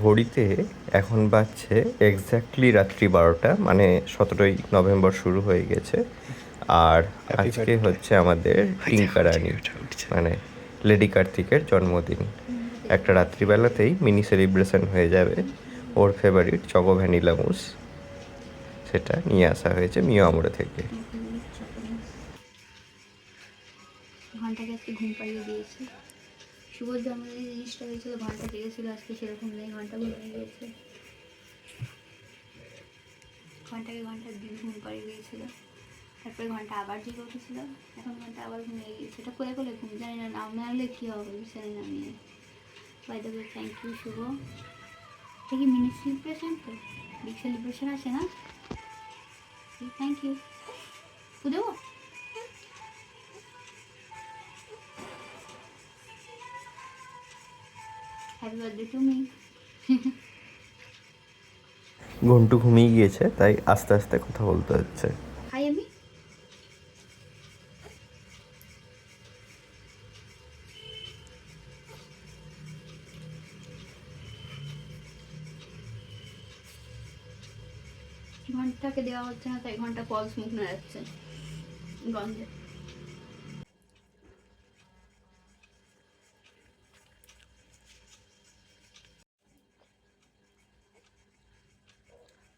ঘড়িতে এখন বাজছে এক্স্যাক্টলি রাত্রি 12টা, মানে 17ই নভেম্বর শুরু হয়ে গেছে। আর আজকে হচ্ছে আমাদের টিঙ্কা রানী, মানে লেডি কার্তিকের জন্মদিন। একটা রাত্রিবেলাতেই মিনি সেলিব্রেশন হয়ে যাবে। ওর ফেভারিট চকো ভ্যানিলা মুস, সেটা নিয়ে আসা হয়েছে মিও আমরে থেকে। ঘন্টাকে আজকে ঘুম পাড়িয়ে দিয়েছি। শুভ জন্মদিনে জিনিসটা হয়েছিল, ঘন্টা জেগেছিল, আজকে সেরকম নেই, ঘন্টা ঘুমিয়ে গিয়েছে। ঘন্টা দিন ঘুম পাড়িয়ে দিয়েছিল, তারপরে ঘন্টা আবার জেগে উঠেছিল, এখন ঘন্টা আবার ঘুমিয়ে গিয়েছে। এটা কোলে কোলে ঘুম, জানি না নাম নামলে কী হবে, জানি না আমি। By the way, thank you Shubho. এটা কি মিনি সেলিব্রেশন? তো বিগ সেলিব্রেশন আছে না? Thank you. দেবো? Happy birthday to me. Ghantu ঘুমিয়ে গিয়েছে, তাই আস্তে আস্তে কথা বলতে হচ্ছে। হাই আমি। ঘন্টাকে দেওয়া হচ্ছে না, তাই ঘন্টা ফলস মুখ না যাচ্ছে গন্ধে।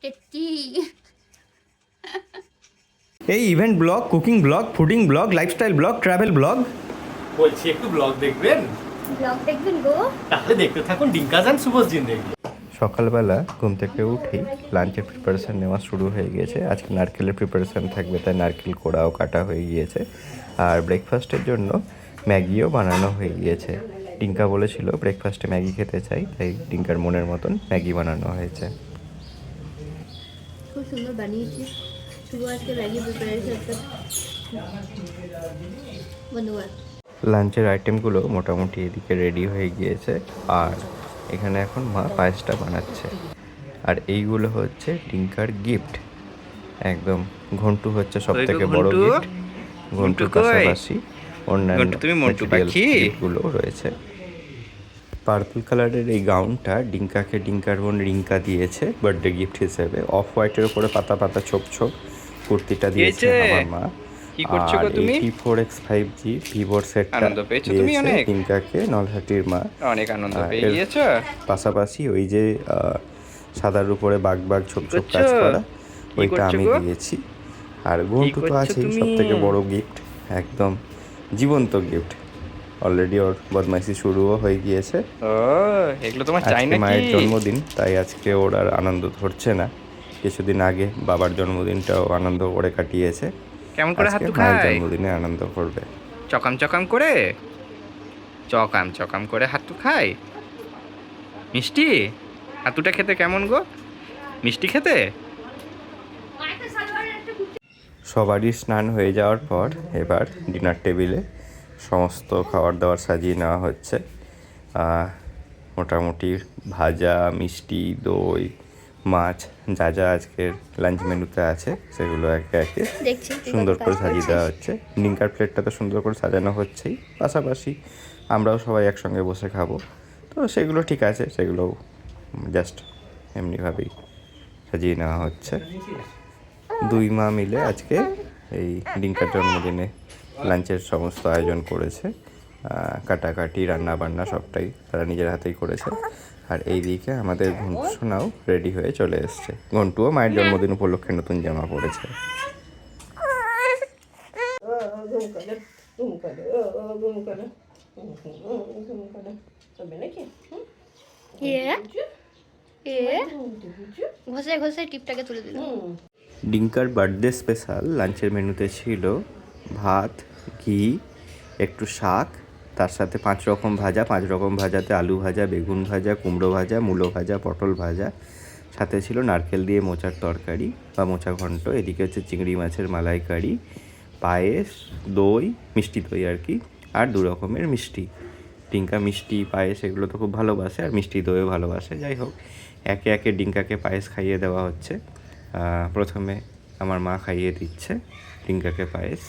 টেট্টি। এই event blog, cooking blog, fooding blog, lifestyle blog, travel blog. বলছি একটু ব্লগ দেখবেন? ব্লগ দেখবেন গো? তাহলে দেখতে থাকুন ডিঙ্কাজ অ্যান্ড শুভজ জিন্দেগি। সকালবেলা ঘুম থেকে উঠেই লাঞ্চের প্রিপারেশান নেওয়া শুরু হয়ে গিয়েছে। আজকে নারকেলের প্রিপারেশান থাকবে, তাই নারকেল কোড়াও কাটা হয়ে গিয়েছে। আর ব্রেকফাস্টের জন্য ম্যাগিও বানানো হয়ে গিয়েছে। টিঙ্কা বলেছিল ব্রেকফাস্টে ম্যাগি খেতে চাই, তাই টিঙ্কার মনের মতন ম্যাগি বানানো হয়েছে। খুব সুন্দর বানিয়েছি। শুভ আজকে ম্যাগি প্রিপারেশন বন্ধুবার। লাঞ্চের আইটেমগুলো মোটামুটি এদিকে রেডি হয়ে গিয়েছে, আর এখানে এখন মা পায়েসটা বানাচ্ছে। আর এইগুলো হচ্ছে টিঙ্কার গিফট। একদম ঘন্টু হচ্ছে সব থেকে বড় গিফট। ঘন্টুর পাশাপাশি অন্যান্য ম্যাটেরিয়াল গিফটগুলো রয়েছে। পার্পল কালারের এই গাউনটা ডিঙ্কাকে ডিঙ্কার বোন রিঙ্কা দিয়েছে বার্থডে গিফট হিসেবে। অফ হোয়াইটের উপরে পাতা পাতা ছোপ ছোপ কুর্তিটা দিয়েছে আমার মা। আর এই T4X5G ভিভোর সেটটা দিয়েছে টিঙ্কাকে নলহাটির মা। অনেক আনন্দ পেয়ে এর গিয়েছো। পাশাপাশি ওই যে সাদার উপরে বাগ বাগ ছোপ ছোপ কাজ করা, ওইটা আমি দিয়েছি। আর ঘন্টু তো আছেই সব থেকে বড় গিফট, একদম জীবন্ত গিফট। অলরেডি ওর বদমাইশি শুরুও হয়ে গিয়েছে। ও, এগুলো তোমার চাই আজকে নাকি? মায়ের জন্মদিন, তাই আজকে ওর আর আনন্দ ধরছে না। কিছুদিন আগে বাবার জন্মদিনটাও আনন্দ করে কাটিয়েছে। কেমন করে আজকে হাতু মায়ের খায়? জন্মদিনে আনন্দ করবে। চকাম চকাম করে, চকাম চকাম করে হাতু খায়। মিষ্টি হাতুটা খেতে কেমন গো? মিষ্টি খেতে? সবারই স্নান হয়ে যাওয়ার পর এবার ডিনার টেবিলে সমস্ত খাবার দাবার সাজিয়ে নেওয়া হচ্ছে। মোটামুটি ভাজা, মিষ্টি, দই, মাছ, যা যা আজকের লাঞ্চ মেনুতে আছে সেগুলো একে একে সুন্দর করে সাজিয়ে দেওয়া হচ্ছে। ডিঙ্কার প্লেটটা তো সুন্দর করে সাজানো হচ্ছেই, পাশাপাশি আমরাও সবাই একসঙ্গে বসে খাবো, তো সেগুলো ঠিক আছে, সেগুলো জাস্ট এমনিভাবেই সাজিয়ে নেওয়া হচ্ছে। দুই মা মিলে আজকে এই ডিঙ্কার জন্মদিনে লাঞ্চের সমস্ত আয়োজন করেছে। কাটাকাটি, রান্না বান্না সবটাই তারা নিজের হাতেই করেছে। আর এই দিকে আমাদের ঘন্টু সোনাও রেডি হয়ে চলে এসছে। ঘন্টুও মায়ের জন্মদিন উপলক্ষে নতুন জামা পরেছে। ঘষে ঘষে টিপটাকে তুলে দিল। ডিঙ্কার বার্থডে স্পেশাল লাঞ্চের মেনুতে ছিল ভাত, ঘি, একটু শাক, তার সাথে 5 রকম ভাজা। 5 রকম ভাজাতে আলু ভাজা, বেগুন ভাজা, কুমড়ো ভাজা, মূলো ভাজা, পটল ভাজা, সাথে ছিল নারকেল দিয়ে মোচার তরকারি বা মোচা ঘন্ট। এদিকে হচ্ছে চিংড়ি মাছের মালাইকারি, পায়েস, দই, মিষ্টি দই আর কি, আর 2 রকমের মিষ্টি। ডিঙ্কা মিষ্টি, পায়েস এগুলো তো খুব ভালোবাসে, আর মিষ্টি দইও ভালোবাসে। যাই হোক, একে একে ডিঙ্কাকে পায়েস খাইয়ে দেওয়া হচ্ছে। প্রথমে আমার মা খাইয়ে দিচ্ছে ডিঙ্কাকে পায়েস।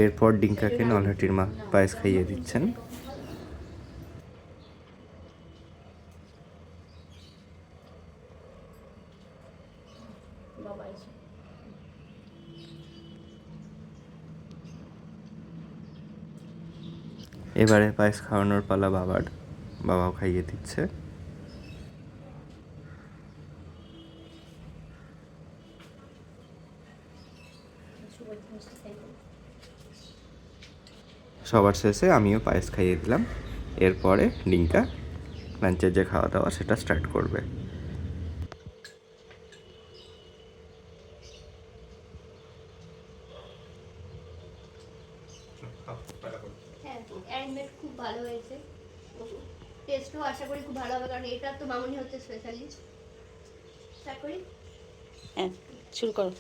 এরপর ডিঙ্কাকে নলহাটির মা পায়েস খাইয়ে দিচ্ছেন। এবারে পায়েস খাওয়ানোর পালা বাবার, বাবাও খাইয়ে দিচ্ছে। সবার শেষে আমিও পায়েস খাইয়ে দিলাম। এরপরে ডিঙ্কা লাঞ্চের যে খাওয়া দাওয়া সেটা স্টার্ট করবে। হ্যাঁ, অ্যারেঞ্জমেন্ট খুব ভালো হয়েছে, টেস্টও আশা করি খুব ভালো হবে, কারণ এটা তো মামুনি হচ্ছে স্পেশালিস্ট। স্টার্ট করি। হ্যাঁ, শুরু করো।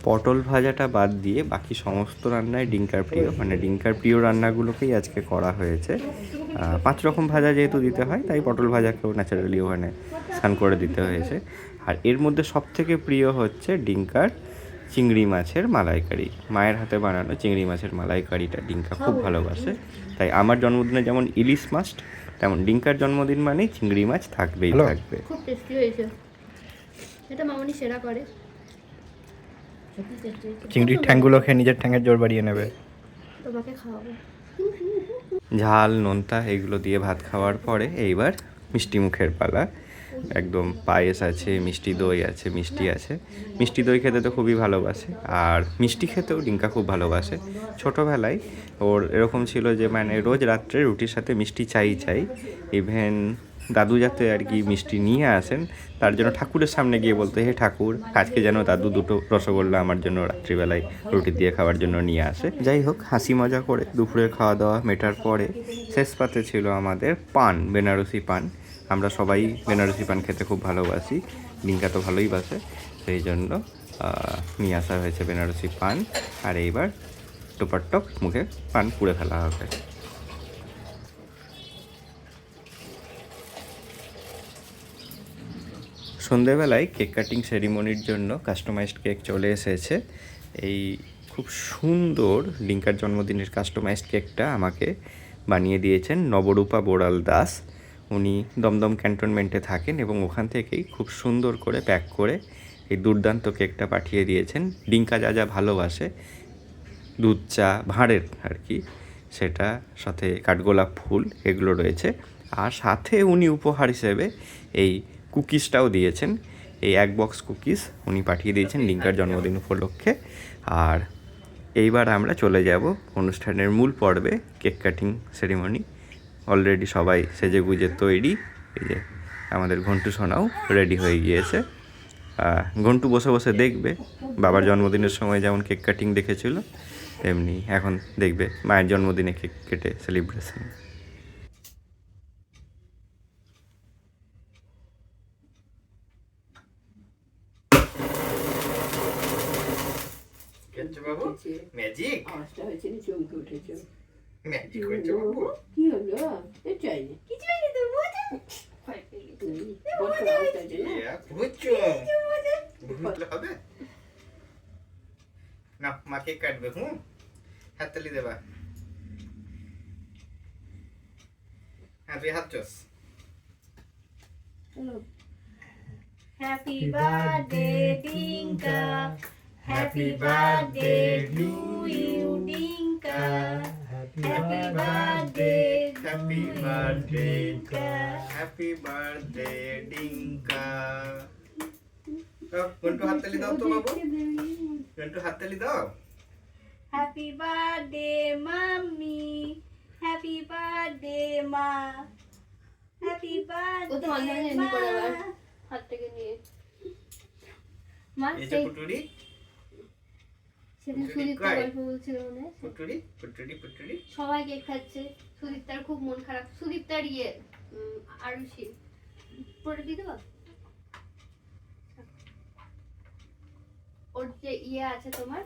পটল ভাজাটা বাদ দিয়ে বাকি সমস্ত রান্নাই ডিঙ্কার প্রিয়, মানে ডিঙ্কার প্রিয় রান্নাগুলোকেই আজকে করা হয়েছে। 5 রকম ভাজা যেহেতু দিতে হয়, তাই পটল ভাজাকেও ন্যাচারালি ওখানে স্নান করে দিতে হয়েছে। আর এর মধ্যে সবথেকে প্রিয় হচ্ছে ডিঙ্কার চিংড়ি মাছের মালাইকারি। মায়ের হাতে বানানো চিংড়ি মাছের মালাইকারিটা ডিঙ্কা খুব ভালোবাসে। তাই আমার জন্মদিনে যেমন ইলিশ মাস্ট, তেমন ডিঙ্কার জন্মদিন মানেই চিংড়ি মাছ থাকবেই থাকবে। খুব টেস্টি হয়েছে, এটা মামুনি সেরা করে। চিংড়ির ঠ্যাংগুলো খেয়ে নিজের ঠ্যাঙের জোর বাড়িয়ে নেবে। তোমাকে খাওয়াবো। ঝাল নোনতা এগুলো দিয়ে ভাত খাওয়ার পরে এইবার মিষ্টি মুখের পালা। একদম পায়েস আছে, মিষ্টি দই আছে, মিষ্টি আছে। মিষ্টি দই খেতে তো খুবই ভালোবাসে, আর মিষ্টি খেতেও ডিঙ্কা খুব ভালোবাসে। ছোটোবেলায় ওর এরকম ছিল যে মানে রোজ রাত্রে রুটির সাথে মিষ্টি চাই চাই। ইভেন দাদু যাতে আর কি মিষ্টি নিয়ে আসেন, তার জন্য ঠাকুরের সামনে গিয়ে বলতে, হে ঠাকুর, আজকে যেন দাদু 2টো রসগোল্লা আমার জন্য রাত্রিবেলায় রুটি দিয়ে খাওয়ার জন্য নিয়ে আসে। যাই হোক, হাসি মজা করে দুপুরের খাওয়া দাওয়া মেটার পরে শেষ পাতে ছিল আমাদের পান, বেনারসি পান। আমরা সবাই বেনারসি পান খেতে খুব ভালোবাসি, ডিঙ্কা তো ভালোই বাসে, সেই জন্য নিয়ে আসা হয়েছে বেনারসি পান। আর এইবার টুপারটপ মুখে পান পুড়ে ফেলা হবে। সন্ধেবেলায় কেক কাটিং সেরিমনির জন্য কাস্টমাইজড কেক চলে এসেছে। এই খুব সুন্দর ডিঙ্কার জন্মদিনের কাস্টমাইজড কেকটা আমাকে বানিয়ে দিয়েছেন নবরূপা বোড়াল দাস। উনি দমদম ক্যান্টনমেন্টে থাকেন এবং ওখান থেকেই খুব সুন্দর করে প্যাক করে এই দুর্দান্ত কেকটা পাঠিয়ে দিয়েছেন। ডিঙ্কা যা যা ভালোবাসে, দুধ চা, ভাঁড়ের আর কি, সেটা সাথে কাঠগোলাপ ফুল এগুলো রয়েছে। আর সাথে উনি উপহার হিসেবে এই কুকিজটাও দিয়েছেন। এই 1 বক্স কুকিজ উনি পাঠিয়ে দিয়েছেন ডিঙ্কার জন্মদিন উপলক্ষে। আর এইবার আমরা চলে যাব অনুষ্ঠানের মূল পর্বে, কেক কাটিং সেরিমনি। অলরেডি সবাই সেজে গুজে তৈরি। এই যে আমাদের ঘন্টু সোনাও রেডি হয়ে গিয়েছে। ঘন্টু বসে বসে দেখবে, বাবার জন্মদিনের সময় যেমন কেক কাটিং দেখেছিল, তেমনি এখন দেখবে মায়ের জন্মদিনে কেক কেটে সেলিব্রেশন। বাবু ম্যাজিক আওয়াজটা হয়েছে না, চমকে উঠেছে। ম্যাজিক হয়েছে বাবু। কি হলো? এ চাইনি। কিছু হয়নি তো, মজা। ভয় পেয়ে গেছি। বড় করে আওয়াজটা হয়েছে না? ইয়া বুঝছো বুঝলে হবে না। মা কেক কাটবে। হাততালি দেবা। হ্যাঁ, তুই হাত চোস। Happy birthday, Dinka. Happy birthday to you, Dinka. Happy birthday, happy birthday happy birthday Dinka. Ghantu হাততালি দাও তো বাবু, ঘন্টু হাততালি দাও। Happy birthday, Mommy. Happy birthday, Ma. Happy birthday, Ma. হাত থেকে নিয়ে মা এই যে পুটুরি সেদিন সুদীপ্তা গল্প বলছিল মনে হয়। পুটুরি পুটুরি পুটুরি সবাই কেক খাচ্ছে, সুদীপ্তার খুব মন খারাপ। সুদীপ্তার আরুষি পরে দিয়ে দেবো। ওর যে আছে তোমার,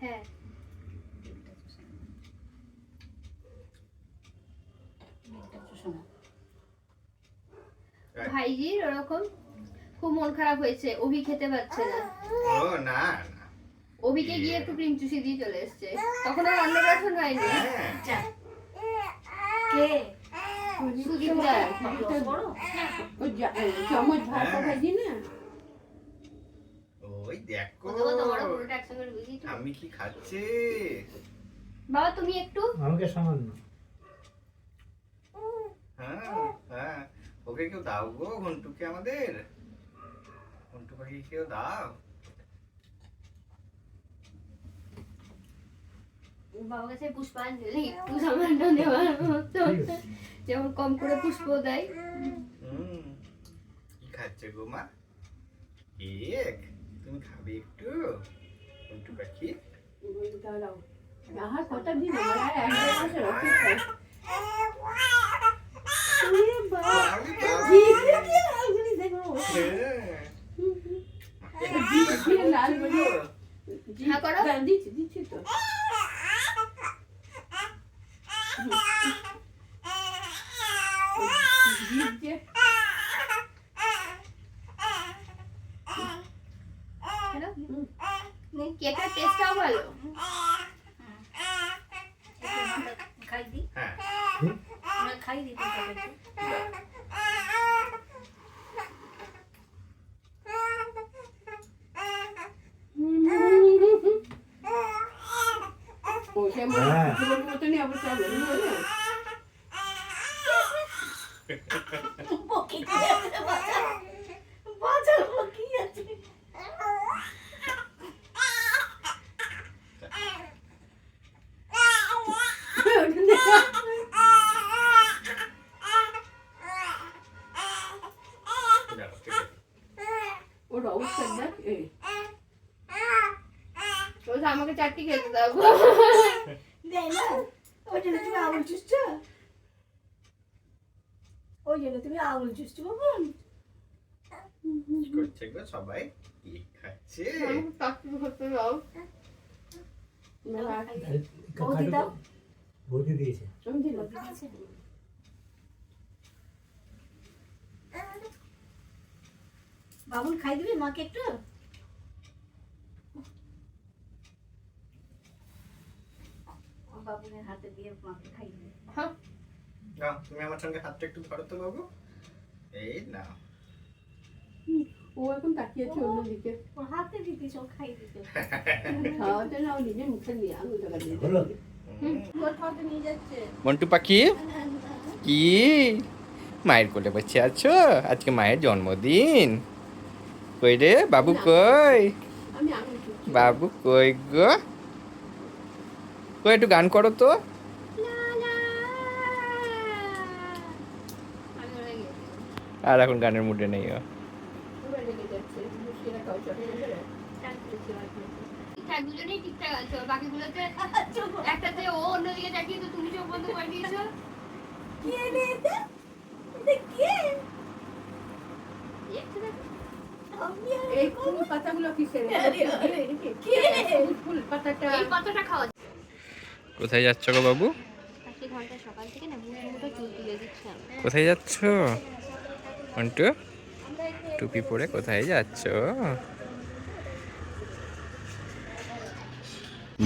হ্যাঁ ভাইজির ওরকম খুব মন খারাপ হয়েছে, অভি খেতে পারছে না। ও না না অভিকে গিয়ে একটু ক্রিম চুষি দিয়ে চলে এসছে, তখন আর অন্নপ্রাশন হয়নি। হ্যাঁ কে? সুদীপদা। ওই চামচ ভাত ভাজি না, ওই দেখো তোমারও পুরোটা একসঙ্গে বুঝি। আমি কি খাচ্ছে। বাবা তুমি একটু আমাকে সামান্য। হ্যাঁ হ্যাঁ, ওকে কেউ দাও গো, ঘন্টুকে আমাদের, ঘন্টু পাখি কেউ দাও। বাবার কাছে পুষ্পাঞ্জলি একটু সামান্য নেওয়ার মতো, যেমন কম করে পুষ্প দেয়। কি খাচ্ছে গো মা? কেক? তুমি খাবে একটু ঘন্টু পাখি? দাঁড়াও আর কটা দিন আমার আর এক দেড় মাসের অপেক্ষা। ওরে বাবা, লাল বলে হ্যাঁ করো। দিচ্ছি তো। কেকের টেস্টটাও ভালো। হ্যাঁ ওইটা মতনই আবার চালু বলে ওর অবস্থা দেখ। বলছে আমাকে চারটি খেতে দাও। দেয় না, ওই জন্য তুমি আঙুল চুষছো, ওই জন্য তুমি আঙুল চুষছো বাবা। কি করছে গো সবাই? কি খাচ্ছে? আমাকে চারটি খেতে দাও। বৌদি দাও। বৌদি দিয়েছে। আমি দিলাম। বাবুল খাই দিবি মাকে একটু? বাবুলের হাতে দিয়ে মাকে খাই দিবি। নাও, তুমি আমার সঙ্গে হাতটা একটু ধরো তো বাবু। এই না, ও এখন তাকিয়েছে অন্যদিকে, ওর হাতে দিতি সব খাই দিত। খাওয়াতে না, ও নিজে মুখে নিয়ে আঙুল টাকা দিয়ে হলো? ওর খাওয়াতে নিয়ে যাচ্ছে। মন্টু পাখি কি মায়ের কোলে বসে আছো? আজকে মায়ের জন্মদিন। কই রে বাবু, কই আমি আঙুল চুষছি। বাবু, কই গো? কই একটু গান করো তো। আমি ওরা গিয়ে আর এখন গানের মুডে নেই ও। পুরো লেগে যাচ্ছে, মুশকিল খাওয়া চলে গেলে। ঠিকঠাক, দুজনেই ঠিকঠাক আছো, বাকিগুলোতে একটাতে ও অন্যদিকে তাকিয়ে তো তুমি চোখ বন্ধ করে দিয়েছো। দেখছো দেখো। এই ফুল পাতাগুলো কিসের? ফুল পাতাটা এই পাতাটা খাওয়া। কোথায় যাচ্ছ গো বাবু? আজকে ঘন্টা সকাল থেকে না মুখে চুল তুলে দিচ্ছে আমার। কোথায় যাচ্ছ মন্টু? টুপি পরে কোথায় যাচ্ছ?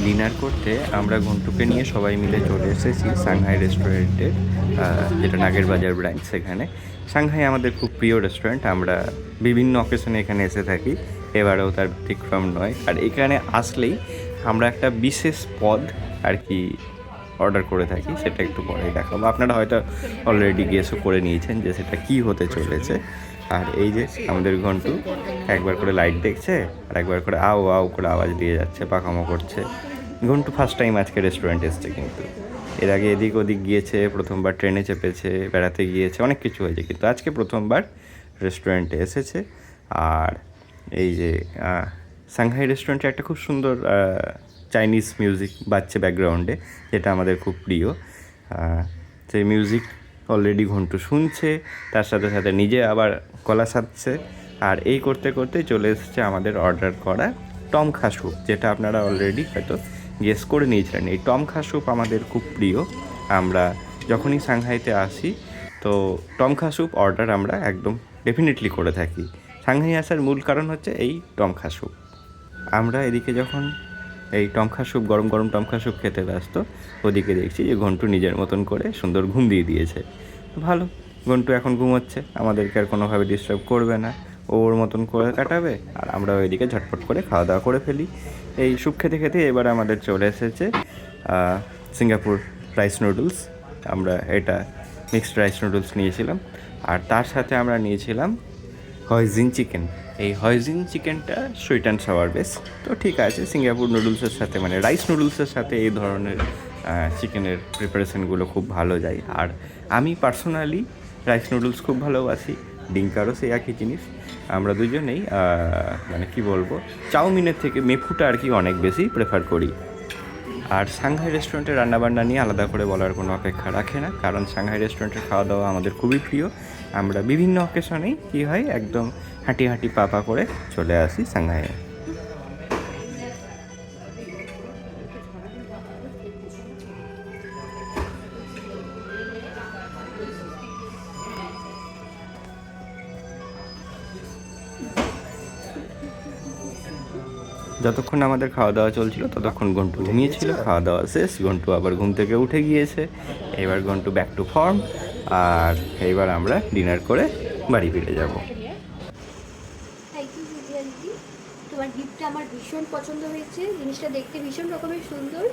ডিনার করতে আমরা ঘন্টুকে নিয়ে সবাই মিলে চলে এসেছি সাংহাই রেস্টুরেন্টে, যেটা নাগের বাজার ব্রাঞ্চ। সেখানে সাংহাই আমাদের খুব প্রিয় রেস্টুরেন্ট, আমরা বিভিন্ন অকেশনে এখানে এসে থাকি, এবারেও তার ব্যতিক্রম নয়। আর এখানে আসলেই আমরা একটা বিশেষ পদ আর কি অর্ডার করে থাকি, সেটা একটু পরে দেখাবো। আপনারা হয়তো অলরেডি গেসও করে নিয়েছেন যে সেটা কী হতে চলেছে। আর এই যে আমাদের ঘন্টু একবার করে লাইট দেখছে আর একবার করে আও আও করে আওয়াজ দিয়ে যাচ্ছে, পাকামো করছে। ঘন্টু ফার্স্ট টাইম আজকে রেস্টুরেন্ট এসছে, কিন্তু এর আগে এদিক ওদিক গিয়েছে, প্রথমবার ট্রেনে চেপেছে, বেড়াতে গিয়েছে, অনেক কিছু হয়েছে, কিন্তু আজকে প্রথমবার রেস্টুরেন্টে এসেছে। আর এই যে সাংহাই রেস্টুরেন্টে একটা খুব সুন্দর চাইনিজ মিউজিক বাজছে ব্যাকগ্রাউন্ডে, যেটা আমাদের খুব প্রিয়। সেই মিউজিক অলরেডি ঘন্টু শুনছে, তার সাথে সাথে নিজে আবার গলা সাধছে। আর এই করতে করতে চলে এসেছে আমাদের অর্ডার করা টম খা স্যুপ, যেটা আপনারা অলরেডি হয়তো গেস করে নিয়েছিলেন। এই টম খা স্যুপ আমাদের খুব প্রিয়। আমরা যখনই সাংহাইতে আসি তো টম খা স্যুপ অর্ডার আমরা একদম ডেফিনেটলি করে থাকি। সাংহাই আসার মূল কারণ হচ্ছে এই টংখা স্যুপ। আমরা এদিকে যখন এই টংখা স্যুপ, গরম গরম টংখা স্যুপ খেতে ব্যস্ত, ওদিকে দেখছি যে ঘন্টু নিজের মতন করে সুন্দর ঘুম দিয়ে দিয়েছে। ভালো, ঘন্টু এখন ঘুমোচ্ছে, আমাদেরকে আর কোনোভাবে ডিস্টার্ব করবে না, ওর মতন করে কাটাবে, আর আমরা ওইদিকে ঝটপট করে খাওয়া দাওয়া করে ফেলি। এই স্যুপ খেতে খেতে এবার আমাদের চলে এসেছে সিঙ্গাপুর রাইস নুডলস। আমরা এটা মিক্সড রাইস নুডলস নিয়েছিলাম, আর তার সাথে আমরা নিয়েছিলাম হয়জিন চিকেন। এই হয়জিন চিকেনটা সুইট অ্যান্ড সাওয়ার বেস, তো ঠিক আছে, সিঙ্গাপুর নুডলসের সাথে মানে রাইস নুডলসের সাথে এই ধরনের চিকেনের প্রিপারেশনগুলো খুব ভালো যায়। আর আমি পার্সোনালি রাইস নুডলস খুব ভালোবাসি, ডিঙ্কারও সেই একই জিনিস। আমরা দুজনেই মানে কি বলবো, চাউমিনের থেকে মেফুটা আর কি অনেক বেশি প্রেফার করি। আর সাংহাই রেস্টুরেন্টের রান্নাবান্না নিয়ে আলাদা করে বলার কোনো অপেক্ষা রাখে না, কারণ সাংহাই রেস্টুরেন্টের খাওয়া দাওয়া আমাদের খুবই প্রিয়। আমরা বিভিন্ন অকেশনেই কী হয় একদম হাঁটি হাঁটি পা পা করে চলে আসি সাংহাইয়ে। যতক্ষণ আমাদের খাওয়া দাওয়া চলছিল ততক্ষণ ঘন্টু ঘুমিয়েছিল। খাওয়া দাওয়া শেষ, ঘন্টু আবার ঘুম থেকে উঠে গিয়েছে। এবার ঘন্টু ব্যাক টু ফর্ম, আর এইবার আমরা ডিনার করে বাড়ি ফিরে যাব। থ্যাংক ইউ দিদি, তোমার গিফটটা আমার ভীষণ পছন্দ হয়েছে, জিনিসটা দেখতে ভীষণ রকমের সুন্দর।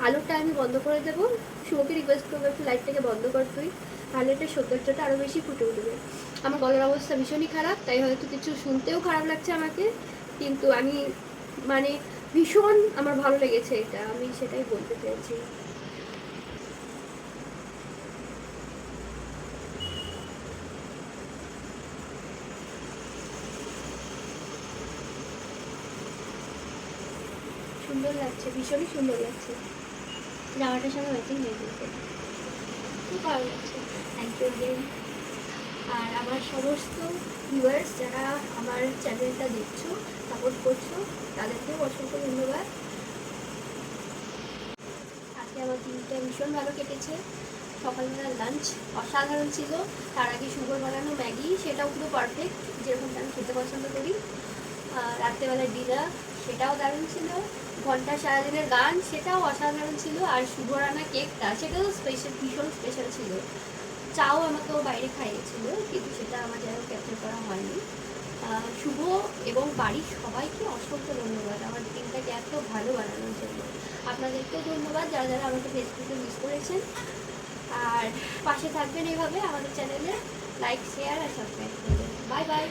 আলোটা আমি বন্ধ করে দেবো, শুভকে রিকোয়েস্ট করবো একটু লাইটটাকে বন্ধ কর তুই, তাহলে এটা সৌন্দর্যটা আরও বেশি ফুটে উঠবে। আমার গলার অবস্থা ভীষণই খারাপ, তাই হয়তো কিছু শুনতেও খারাপ লাগছে আমাকে, কিন্তু আমি মানে ভীষণ আমার ভালো লেগেছে এটা, আমি সেটাই বলতে চাইছি। সুন্দর লাগছে, ভীষণই সুন্দর লাগছে, জামাটার সঙ্গে ম্যাচিং হয়ে গেছে, খুব ভালো লাগছে। Thank you again. আর আমার সমস্ত ভিউয়ার্স যারা আমার চ্যানেলটা দেখছো, সাপোর্ট করছো, তাদেরকেও অসংখ্য ধন্যবাদ। আজকে আমার দিনটা ভীষণ ভালো কেটেছে। সকালবেলা লাঞ্চ অসাধারণ ছিল, তার আগে শুভর বানানো ম্যাগি, সেটাও পুরো পারফেক্ট, যেরকমটা আমি খেতে পছন্দ করি। রাত্রেবেলার ডিনার সেটাও দারুণ ছিল। ঘন্টা সারাদিনের গান সেটাও অসাধারণ ছিল। আর শুভ রান্না কেকটা সেটাও স্পেশাল, ভীষণ স্পেশাল ছিল। চাও আমাকেও বাইরে খাইয়েছিল, কিন্তু সেটা আমার যাই হোক ক্যাপচার করা হয়নি। শুভ এবং বাড়ির সবাইকে অসংখ্য ধন্যবাদ আমার দিনটাকে এত ভালো বানানোর জন্য। আপনাদেরকেও ধন্যবাদ যারা যারা আমাকে ফেসবুকে মিস করেছেন। আর পাশে থাকবেন এইভাবে আমাদের চ্যানেলে, লাইক, শেয়ার আর সাবস্ক্রাইব করবেন। Bye bye.